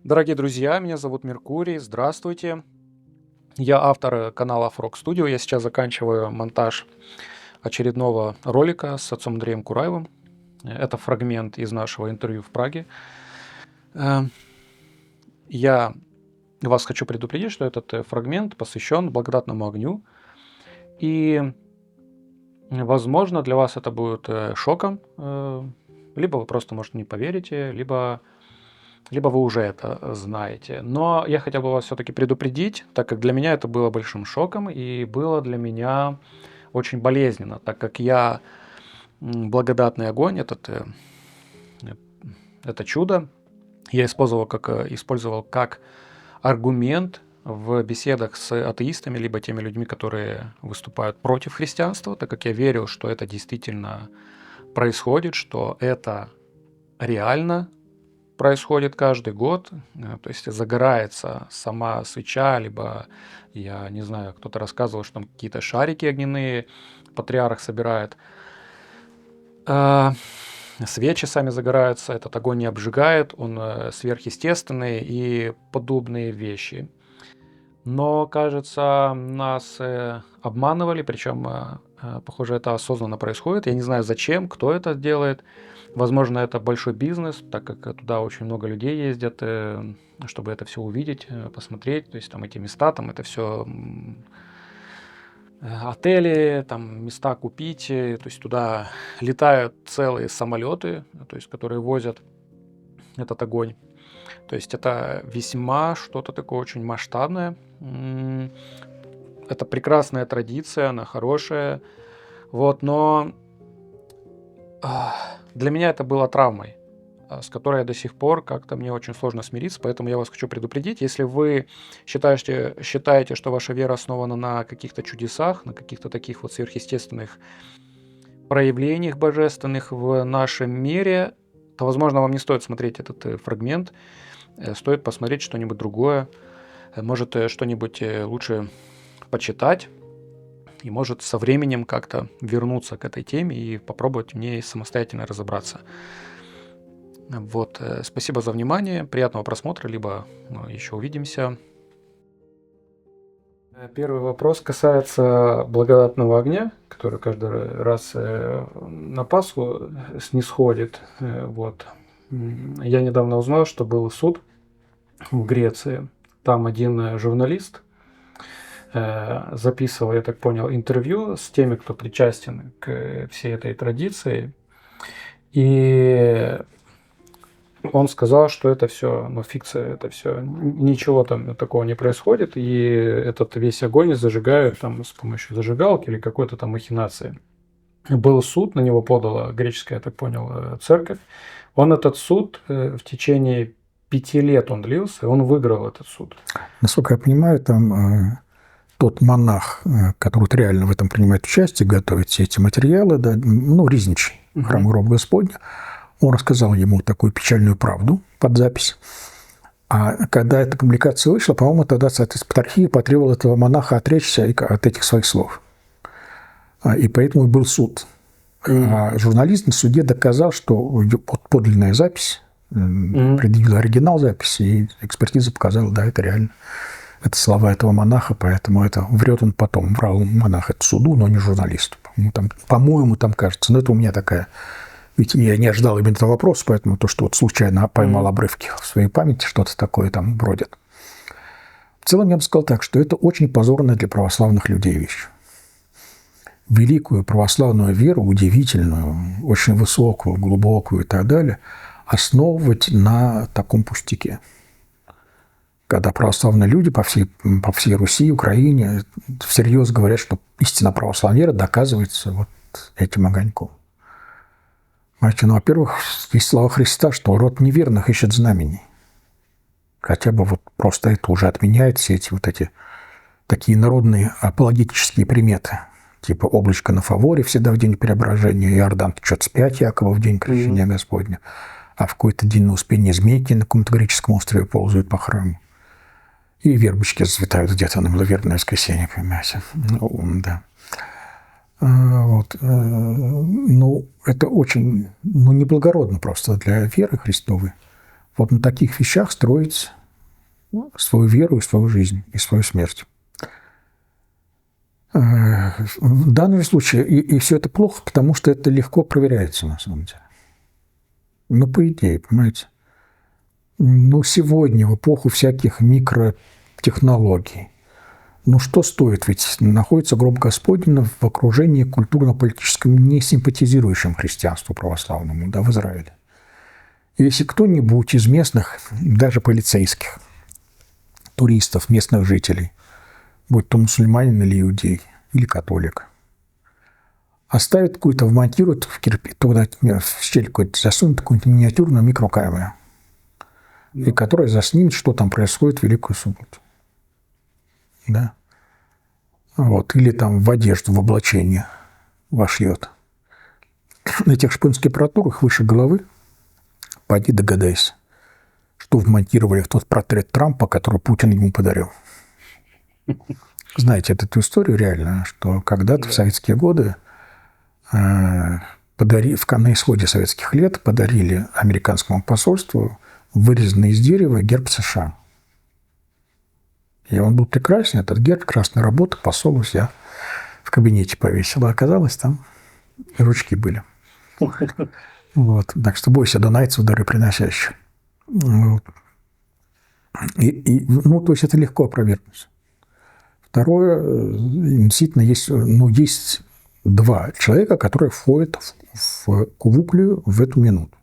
Дорогие друзья, меня зовут Меркурий. Здравствуйте. Я автор канала Frog Studio. Я сейчас заканчиваю монтаж очередного ролика с отцом Андреем Кураевым. Это фрагмент из нашего интервью в Праге. Э, Я вас хочу предупредить, что этот фрагмент посвящен благодатному огню. И, возможно, для вас это будет шоком. Либо вы просто, может, не поверите, либо вы уже это знаете. Но я хотел бы вас все-таки предупредить, так как для меня это было большим шоком и было для меня очень болезненно, так как я благодатный огонь, это чудо, я использовал как аргумент в беседах с атеистами, либо теми людьми, которые выступают против христианства, так как я верил, что это действительно происходит, что это реально происходит каждый год, то есть загорается сама свеча, либо, я не знаю, кто-то рассказывал, что там какие-то шарики огненные патриарх собирает, свечи сами загораются, этот огонь не обжигает, он сверхъестественный и подобные вещи. Но, кажется, нас обманывали, причем, похоже, это осознанно происходит. Я не знаю, зачем, кто это делает. Возможно, это большой бизнес, так как туда очень много людей ездят, чтобы это все увидеть, посмотреть. То есть там эти места, там это все отели, там места купить. То есть туда летают целые самолеты, то есть которые возят этот огонь. То есть это весьма что-то такое очень масштабное. Это прекрасная традиция, она хорошая. Вот, но для меня это было травмой, с которой я до сих пор как-то мне очень сложно смириться, поэтому я вас хочу предупредить, если вы считаете, что ваша вера основана на каких-то чудесах, на каких-то таких вот сверхъестественных проявлениях божественных в нашем мире, то, возможно, вам не стоит смотреть этот фрагмент, стоит посмотреть что-нибудь другое, может, что-нибудь лучше почитать, и может со временем как-то вернуться к этой теме и попробовать в ней самостоятельно разобраться. Вот, спасибо за внимание, приятного просмотра, либо еще увидимся. Первый вопрос касается благодатного огня, который каждый раз на Пасху снисходит. Вот. Я недавно узнал, что был суд в Греции. Там один журналист записывал, я так понял, интервью с теми, кто причастен к всей этой традиции. И он сказал, что это все, фикция, это все, ничего там такого не происходит, и этот весь огонь зажигают там с помощью зажигалки или какой-то там махинации. Был суд, на него подала греческая, я так понял, церковь. Он этот суд в течение 5 лет он длился, и он выиграл этот суд. Насколько я понимаю, там тот монах, который вот реально в этом принимает участие, готовит все эти материалы, да, Ризничий, храм гроба Господня, он рассказал ему такую печальную правду под запись. А когда эта публикация вышла, по-моему, тогда, соответственно, Патриархия потребовала этого монаха отречься от этих своих слов. И поэтому и был суд. А журналист на суде доказал, что подлинная запись, предъявил оригинал записи, и экспертиза показала, да, это реально. Это слова этого монаха, поэтому это врет он потом. Врал монах это суду, но не журналисту. По-моему, там кажется. Но это у меня такая... Ведь я не ожидал именно этого вопроса, поэтому то, что вот случайно поймал обрывки в своей памяти, что-то такое там бродит. В целом я бы сказал так, что это очень позорная для православных людей вещь. Великую православную веру, удивительную, очень высокую, глубокую и так далее, основывать на таком пустяке. Когда православные люди по всей Руси, Украине всерьез говорят, что истина православной веры доказывается вот этим огоньком. Знаете, во-первых, есть слова Христа, что род неверных ищет знамений. Хотя бы вот просто это уже отменяет все эти вот эти такие народные апологетические приметы. Типа облачко на фаворе всегда в день преображения, Иордан течет вспять якобы в день крещения Господня, а в какой-то день на Успении змейки на каком-то греческом острове ползают по храму. И вербочки зацветают где-то на Миловерное воскресенье, понимаете. Да. Вот. Это очень неблагородно просто для веры Христовой. Вот на таких вещах строить свою веру и свою жизнь, и свою смерть. В данном случае и все это плохо, потому что это легко проверяется на самом деле. Ну, по идее, понимаете. Ну, сегодня, в эпоху всяких микротехнологий, ну, что стоит? Ведь находится гроб Господень в окружении культурно-политическом, не симпатизирующим христианству православному, да, в Израиле. И если кто-нибудь из местных, даже полицейских, туристов, местных жителей, будь то мусульманин или иудей, или католик, оставит какую-то, вмонтирует в кирпич, туда в щель какую-то засунет какую-нибудь миниатюрную микрокамеру, и которая заснимет, что там происходит в Великую Субботу. Да? Вот. Или там в одежду, в облачение вошьет. На этих шпинских выше головы, пойди догадайся, что вмонтировали в тот портрет Трампа, который Путин ему подарил. Знаете эту историю реально, что когда-то в советские годы на исходе советских лет подарили американскому посольству вырезанный из дерева герб США. И он был прекрасен, этот герб, красная работа, посол у себя в кабинете повесил. А оказалось, там ручки были. Вот. Так что бойся донайцев, дары приносящих. Вот. Ну, то есть это легко опровергнуть. Второе, действительно, есть два человека, которые входят в кувуклию в эту минуту.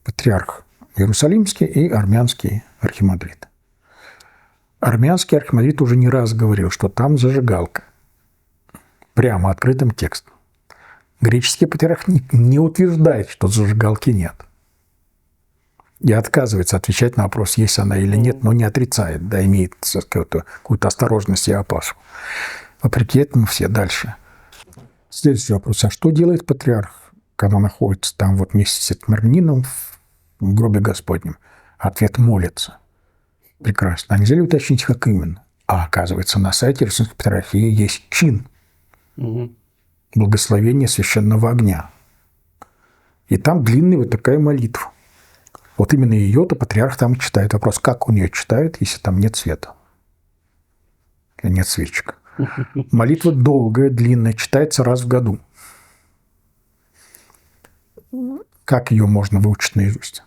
Патриарх Иерусалимский и армянский архимандрит. Армянский архимандрит уже не раз говорил, что там зажигалка. Прямо открытым текстом. Греческий патриарх не утверждает, что зажигалки нет. И отказывается отвечать на вопрос, есть она или нет, но не отрицает, да, имеет какую-то осторожность и опаску. Вопреки этому все дальше. Следующий вопрос. А что делает патриарх, когда находится там вот вместе с этим армянином в гробе Господнем? Ответ – молится. Прекрасно. А нельзя ли уточнить, как именно? А оказывается, на сайте Иерусалимской патриархии есть чин. Благословение священного огня. И там длинная вот такая молитва. Вот именно ее-то патриарх там читает. Вопрос, как он ее читает, если там нет света? Нет свечек. Молитва долгая, длинная, читается раз в году. Как ее можно выучить наизусть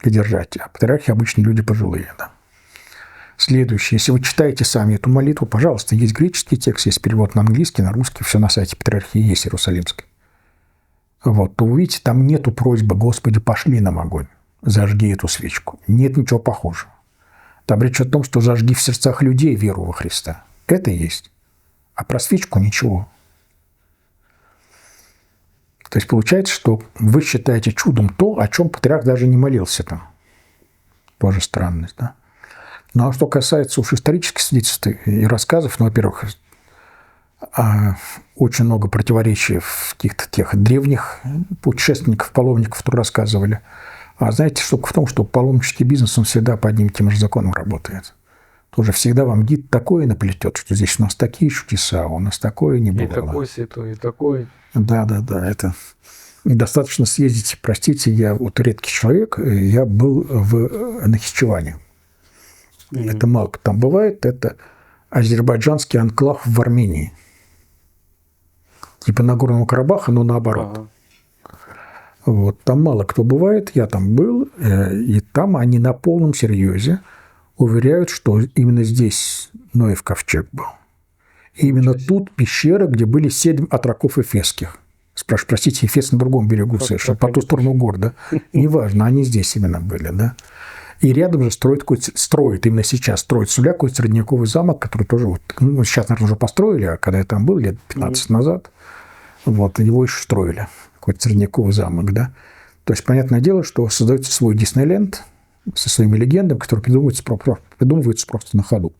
и держать? А патриархи обычно люди пожилые, да. Следующее. Если вы читаете сами эту молитву, пожалуйста, есть греческий текст, есть перевод на английский, на русский, все на сайте патриархии есть Иерусалимской. Вот, то увидите, там нету просьбы «Господи, пошли нам огонь, зажги эту свечку». Нет ничего похожего. Там речь о том, что зажги в сердцах людей веру во Христа. Это есть. А про свечку ничего. То есть получается, что вы считаете чудом то, о чем патриарх даже не молился там. Тоже странность, да? Ну, а что касается уж исторических свидетельств и рассказов, ну, во-первых, очень много противоречий в каких-то тех древних путешественников, паломников, которые рассказывали. А знаете, штука в том, что паломнический бизнес, он всегда по одним и тем же законам работает. Тоже всегда вам гид такое наплетет, что здесь у нас такие чудеса, у нас такое не было. И такой святой, и такой. Да, это... Достаточно съездить, простите, я вот редкий человек, я был в Нахичеване. Это мало кто там бывает, это азербайджанский анклав в Армении. Типа Нагорного Карабаха, но наоборот. Вот, там мало кто бывает, я там был, и там они на полном серьезе уверяют, что именно здесь Ноев ковчег был. И именно тут пещера, где были 7 отроков эфесских. Простите, Эфес на другом берегу совершенно, по ту сторону гор, да? Неважно, они здесь именно были, да? И рядом же именно сейчас строит Суля какой-то средневековый замок, который тоже вот, ну, сейчас, наверное, уже построили, а когда я там был, лет 15 назад, вот, его еще строили. Какой-то средневековый замок, да? То есть, понятное дело, что создается свой Диснейленд со своими легендами, которые придумываются просто на ходу.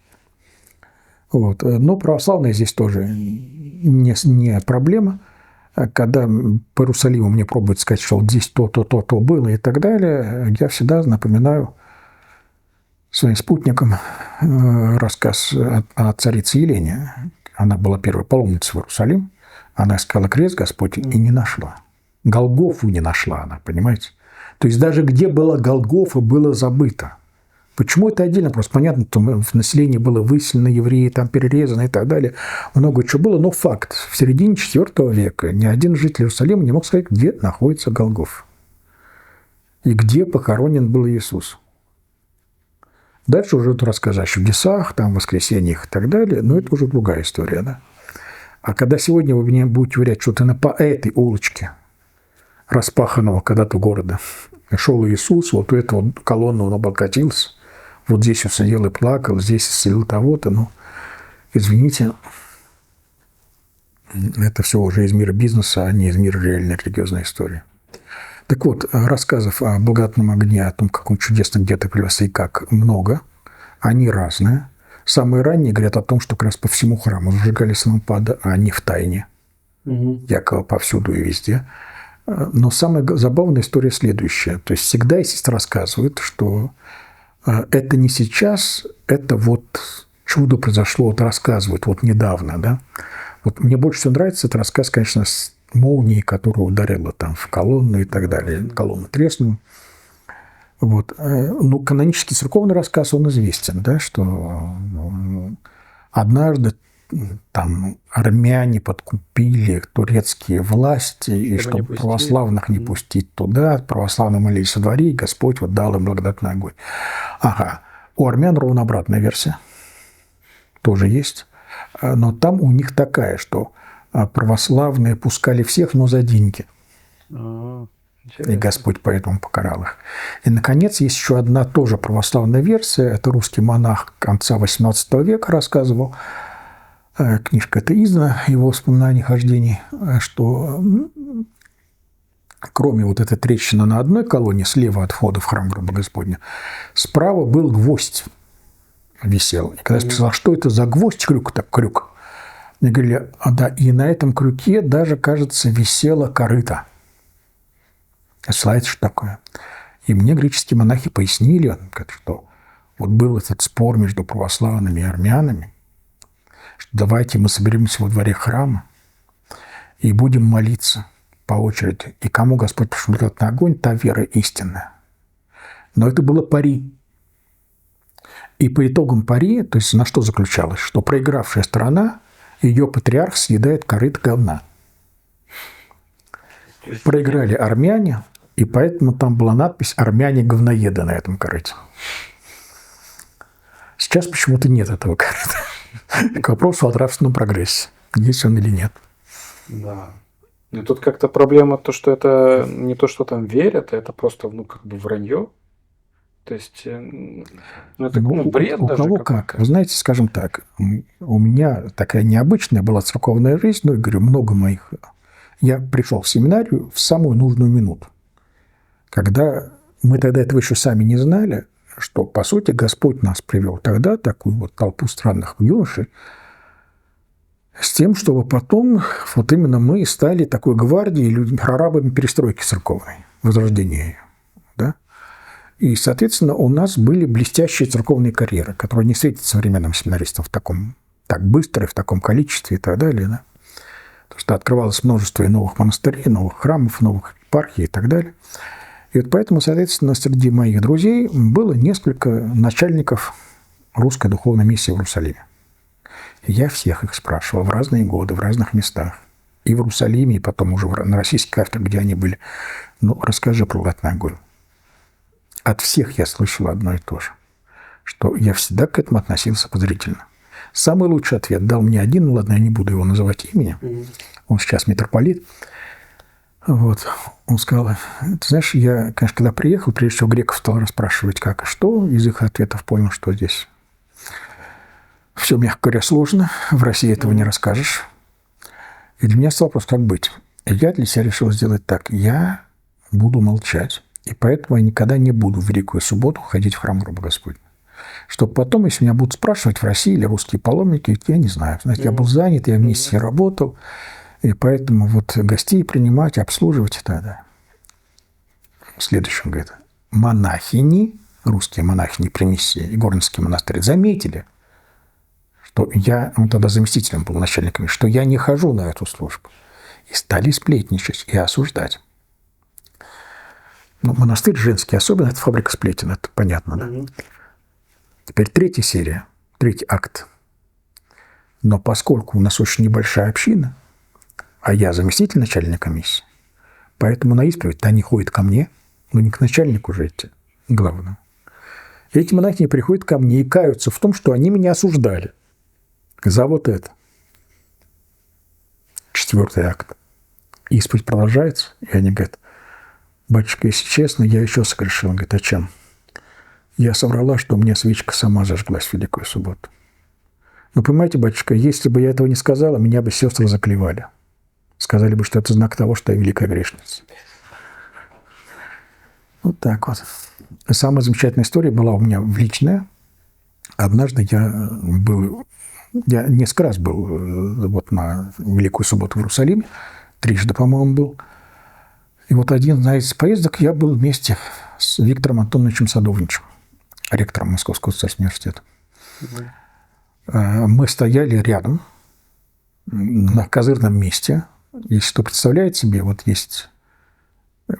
Вот. Но православные здесь тоже не проблема. Когда по Иерусалиму мне пробуют сказать, что вот здесь то было и так далее, я всегда напоминаю своим спутникам рассказ о царице Елене. Она была первой паломницей в Иерусалим. Она искала крест Господень и не нашла. Голгофу не нашла она, понимаете? То есть даже где была Голгофа, было забыто. Почему это отдельно? Просто понятно, что в населении было выселено, евреи там перерезаны и так далее. Много чего было, но факт. В середине IV века ни один житель Иерусалима не мог сказать, где находится Голгофа. И где похоронен был Иисус. Дальше уже расскажу о чудесах, там, воскресениях и так далее, но это уже другая история. Да? А когда сегодня вы мне будете уверять, что ты по этой улочке распаханного когда-то города шел Иисус, вот у этого колонны он облокотился, вот здесь он сидел и плакал, здесь исцелил того-то, ну, извините, это все уже из мира бизнеса, а не из мира реальной религиозной истории. Так вот, рассказов о благодатном огне, о том, как он чудесно где-то появился и как, много. Они разные. Самые ранние говорят о том, что как раз по всему храму зажигались лампады, а не в тайне. Якобы повсюду и везде. Но самая забавная история следующая. То есть всегда есть рассказывают, что это не сейчас, это вот чудо произошло, вот рассказывают, вот недавно. Да? Вот мне больше всего нравится этот рассказ, конечно, с молнией, которая ударила там в колонну и так далее. Колонна треснула. Вот. Ну, канонический церковный рассказ, он известен, да, что однажды там армяне подкупили турецкие власти, и чтобы православных не пустить туда, православные молились во дворе, и Господь вот дал им благодатный огонь. Ага. У армян ровно обратная версия. Тоже есть. Но там у них такая, что православные пускали всех, но за деньги. И Господь поэтому покарал их. И, наконец, есть еще одна тоже православная версия. Это русский монах конца XVIII века рассказывал. Книжка это издана, его воспоминаний, хождений, что кроме вот этой трещины на одной колонне, слева от входа в храм гроба Господня, справа был гвоздь висел. И когда я спросил, что это за гвоздь, крюк, так крюк. Мне говорили, да, и на этом крюке даже, кажется, висела корыто. Знаете, что такое? И мне греческие монахи пояснили, что вот был этот спор между православными и армянами, что давайте мы соберемся во дворе храма и будем молиться по очереди. И кому Господь пошлет на огонь, та вера истинная. Но это было пари. И по итогам пари, то есть на что заключалось? Что проигравшая сторона, ее патриарх съедает корыто говна. Проиграли армяне, и поэтому там была надпись «Армяне-говноеды» на этом корыте. Сейчас почему-то нет этого корыта. К вопросу о нравственном прогрессе. Есть он или нет. Да. И тут как-то проблема то, что это не то, что там верят, а это просто, ну, как бы вранье. То есть, ну, это бред у даже. кого как. Вы знаете, скажем так, у меня такая необычная была церковная жизнь, ну, я говорю, много моих. Я пришел в семинарию в самую нужную минуту, когда мы тогда этого еще сами не знали, что, по сути, Господь нас привел тогда, такую вот толпу странных юношей, с тем, чтобы потом вот именно мы стали такой гвардией, прорабами перестройки церковной, возрождения ее. Да? И, соответственно, у нас были блестящие церковные карьеры, которые не светят современным семинаристам в таком, так быстро и в таком количестве и так далее. Да? Потому что открывалось множество и новых монастырей, новых храмов, новых епархий и так далее. И вот поэтому, соответственно, среди моих друзей было несколько начальников русской духовной миссии в Иерусалиме. И я всех их спрашивал в разные годы, в разных местах. И в Иерусалиме, и потом уже на российской кафедре, где они были. Ну, расскажи про благодатный огонь. От всех я слышал одно и то же, что я всегда к этому относился подозрительно. Самый лучший ответ дал мне один, ну ладно, я не буду его называть имени, он сейчас митрополит. Вот. Он сказал, ты знаешь, я, конечно, когда приехал, прежде всего греков стал расспрашивать, как и что, из их ответов понял, что здесь все, мягко говоря, сложно, в России этого не расскажешь. И для меня стал вопрос, как быть. И я для себя решил сделать так, я буду молчать. И поэтому я никогда не буду в Великую Субботу ходить в храм гроба Господня. Чтобы потом, если меня будут спрашивать в России или русские паломники, я не знаю. Знаете, я был занят, я в миссии работал, и поэтому вот гостей принимать, обслуживать и так далее. Следующее, он говорит, монахини, русские монахини при миссии и Горнский монастырь заметили, что я, он тогда заместителем был начальником, что я не хожу на эту службу. И стали сплетничать и осуждать. Ну, монастырь женский, особенно это фабрика сплетен, это понятно, да? Теперь третья серия, третий акт. Но поскольку у нас очень небольшая община, а я заместитель начальника комиссии, поэтому на исповедь-то они ходят ко мне, но не к начальнику же идти, главному. Эти монахини приходят ко мне и каются в том, что они меня осуждали за вот это. Четвертый акт. Исповедь продолжается, и они говорят: батюшка, если честно, я еще согрешил. Он говорит: а чем? Я соврала, что у меня свечка сама зажглась в Великую субботу. Но понимаете, батюшка, если бы я этого не сказала, меня бы сестры заклевали. Сказали бы, что это знак того, что я великая грешница. Вот так вот. Самая замечательная история была у меня личная. Однажды я несколько раз был вот на Великую субботу в Иерусалиме, трижды, по-моему, был. И вот один из поездок я был вместе с Виктором Антоновичем Садовничем, ректором Московского государственного университета. Мы стояли рядом на козырном месте. Если кто представляет себе, вот есть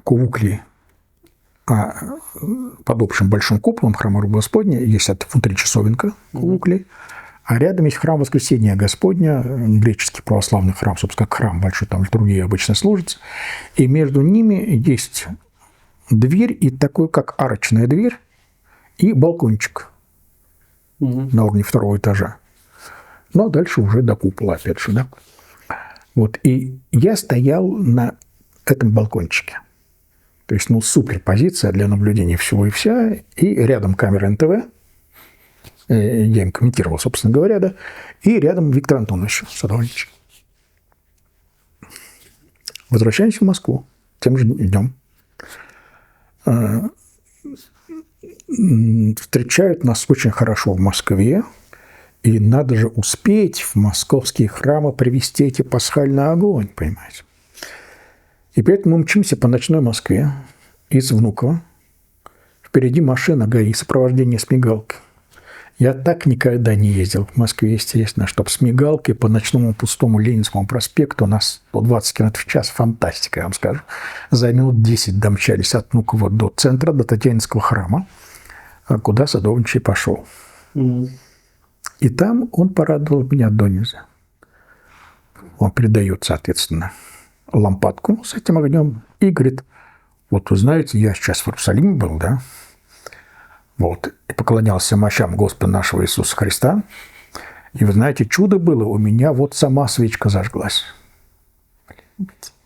кувукли под общим большим куполом храма Господня, есть внутри часовенка кувукли, а рядом есть храм Воскресения Господня, греческий православный храм, собственно, как храм большой, там литургия обычно служится. И между ними есть дверь, и такой, как арочная дверь, и балкончик на уровне второго этажа. Но дальше уже до купола, опять же, да. Вот, и я стоял на этом балкончике. То есть, супер позиция для наблюдения всего и вся. И рядом камера НТВ. Я им комментировал, собственно говоря, да. И рядом Виктор Антонович Садовнич. Возвращаемся в Москву тем же днем. Встречают нас очень хорошо в Москве. И надо же успеть в московские храмы привезти эти пасхальный огонь, понимаете. И поэтому мы мчимся по ночной Москве из Внуково. Впереди машина ГАИ, сопровождение с мигалкой. Я так никогда не ездил в Москве, естественно, чтобы с мигалкой по ночному пустому Ленинскому проспекту у нас 120 км в час. Фантастика, я вам скажу. За минут 10 домчались от Внуково до центра, до Татьянинского храма, куда Садовничий пошел. И там он порадовал меня донельзя. Он придает, соответственно, лампадку с этим огнем и говорит: вот вы знаете, я сейчас в Иерусалиме был, да, вот, и поклонялся мощам Господа нашего Иисуса Христа, и вы знаете, чудо было, у меня вот сама свечка зажглась.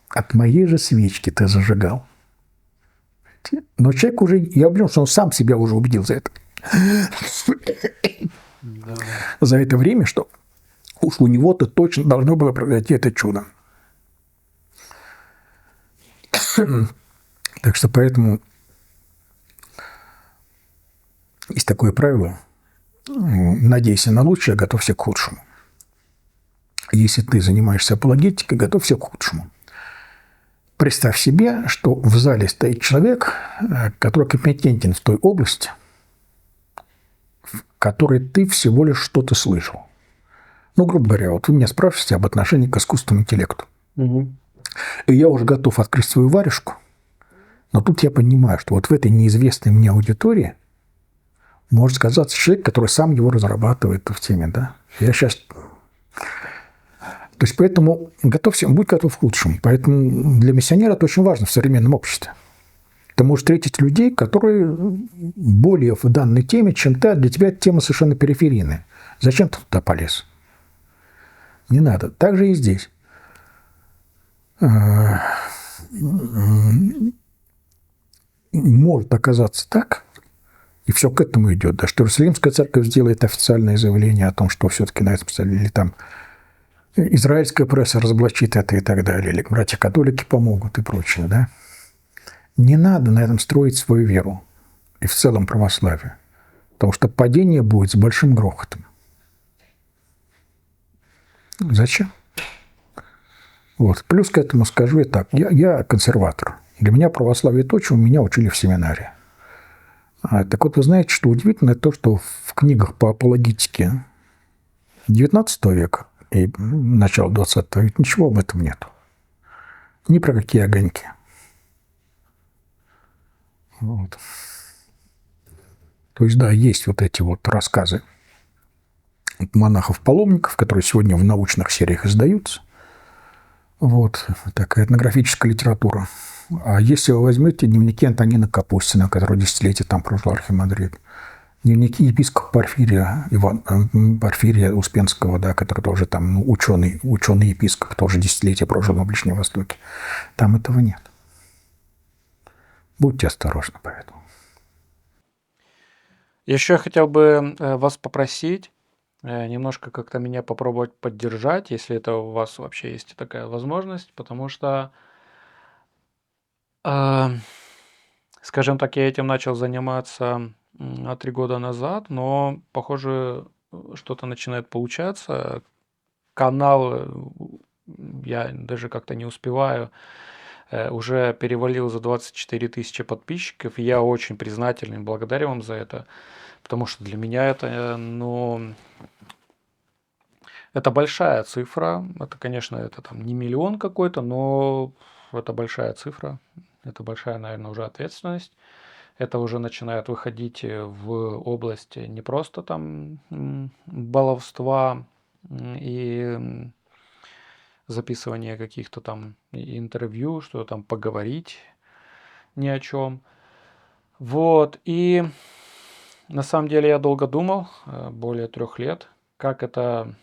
От моей же свечки ты зажигал. Но человек уже, я убедил, что он сам себя уже убедил за это. За это время, что уж у него-то точно должно было произойти это чудо. Так что поэтому есть такое правило: надейся на лучшее, готовься к худшему. Если ты занимаешься апологетикой, готовься к худшему. Представь себе, что в зале стоит человек, который компетентен в той области, в которой ты всего лишь что-то слышал. Грубо говоря, вот вы меня спрашиваете об отношении к искусственному интеллекту. И я уже готов открыть свою варежку, но тут я понимаю, что вот в этой неизвестной мне аудитории может оказаться человек, который сам его разрабатывает в теме, да. Я сейчас... То есть, поэтому готовься, будь готов к лучшему. Поэтому для миссионера это очень важно в современном обществе. Ты можешь встретить людей, которые более в данной теме, чем ты, а для тебя эта тема совершенно периферийная. Зачем ты туда полез? Не надо. Так же и здесь. Может оказаться так, и все к этому идет, да, что Иерусалимская церковь сделает официальное заявление о том, что все-таки на этом или там израильская пресса разоблачит это и так далее, или братья-католики помогут и прочее, да. Не надо на этом строить свою веру и в целом православие, потому что падение будет с большим грохотом. Зачем? Вот. Плюс к этому скажу я так. Я консерватор. Для меня православие то, чему меня учили в семинарии. Так вот, вы знаете, что удивительно, то, что в книгах по апологетике XIX века и начала XX века ничего об этом нет. Ни про какие огоньки. Вот. То есть, да, есть вот эти вот рассказы монахов-паломников, которые сегодня в научных сериях издаются. Вот такая этнографическая литература. А если вы возьмете дневники Антонина Капустина, который десятилетия там прожил архимандрит, дневники епископа Порфирия Успенского, да, который тоже там ученый епископ, тоже десятилетия прожил на Ближнем Востоке, там этого нет. Будьте осторожны поэтому. Еще я хотел бы вас попросить немножко как-то меня попробовать поддержать, если это у вас вообще есть такая возможность, потому что, а, скажем так, я этим начал заниматься 3 года назад, но, похоже, что-то начинает получаться. Канал я даже как-то не успеваю, уже перевалил за 24 тысячи подписчиков, и я очень признателен и благодарен вам за это, потому что для меня это, ну, это большая цифра. Это, конечно, это там не миллион какой-то, но это большая цифра. Это большая, наверное, уже ответственность. Это уже начинает выходить в область не просто там баловства и записывания каких-то там интервью, что там поговорить ни о чем. Вот. И на самом деле я долго думал, более 3 лет, как это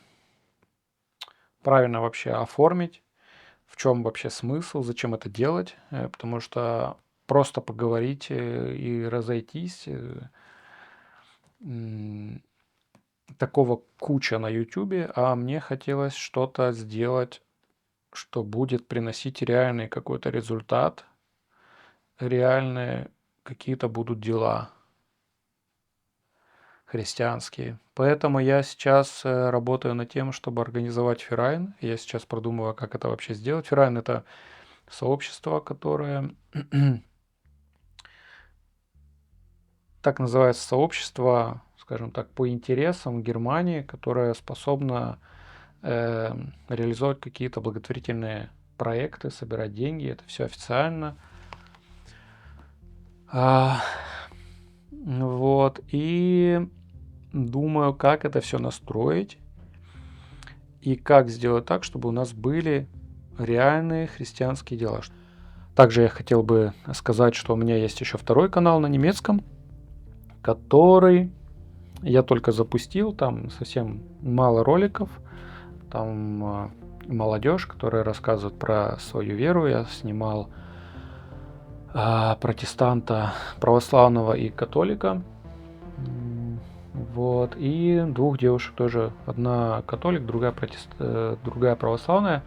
правильно вообще оформить, в чем вообще смысл, зачем это делать, потому что просто поговорить и разойтись, такого куча на Ютубе, а мне хотелось что-то сделать, что будет приносить реальный какой-то результат, реальные какие-то будут дела христианские. Поэтому я сейчас работаю над тем, чтобы организовать Феррайн. Я сейчас продумываю, как это вообще сделать. Феррайн — это сообщество, которое так называется сообщество, скажем так, по интересам в Германии, которое способно реализовать какие-то благотворительные проекты, собирать деньги. Это все официально. Вот. И думаю, как это все настроить и как сделать так, чтобы у нас были реальные христианские дела. Также я хотел бы сказать, что у меня есть еще второй канал на немецком, который я только запустил, там совсем мало роликов, там молодежь, которая рассказывает про свою веру. Я снимал протестанта, православного и католика. Вот. И 2 девушек тоже. Одна католик, другая православная.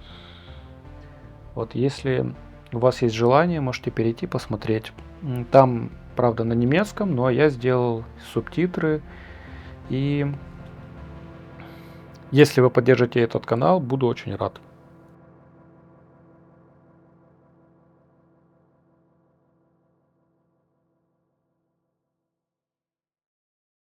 Вот, если у вас есть желание, можете перейти посмотреть. Там, правда, на немецком, но я сделал субтитры. И если вы поддержите этот канал, буду очень рад.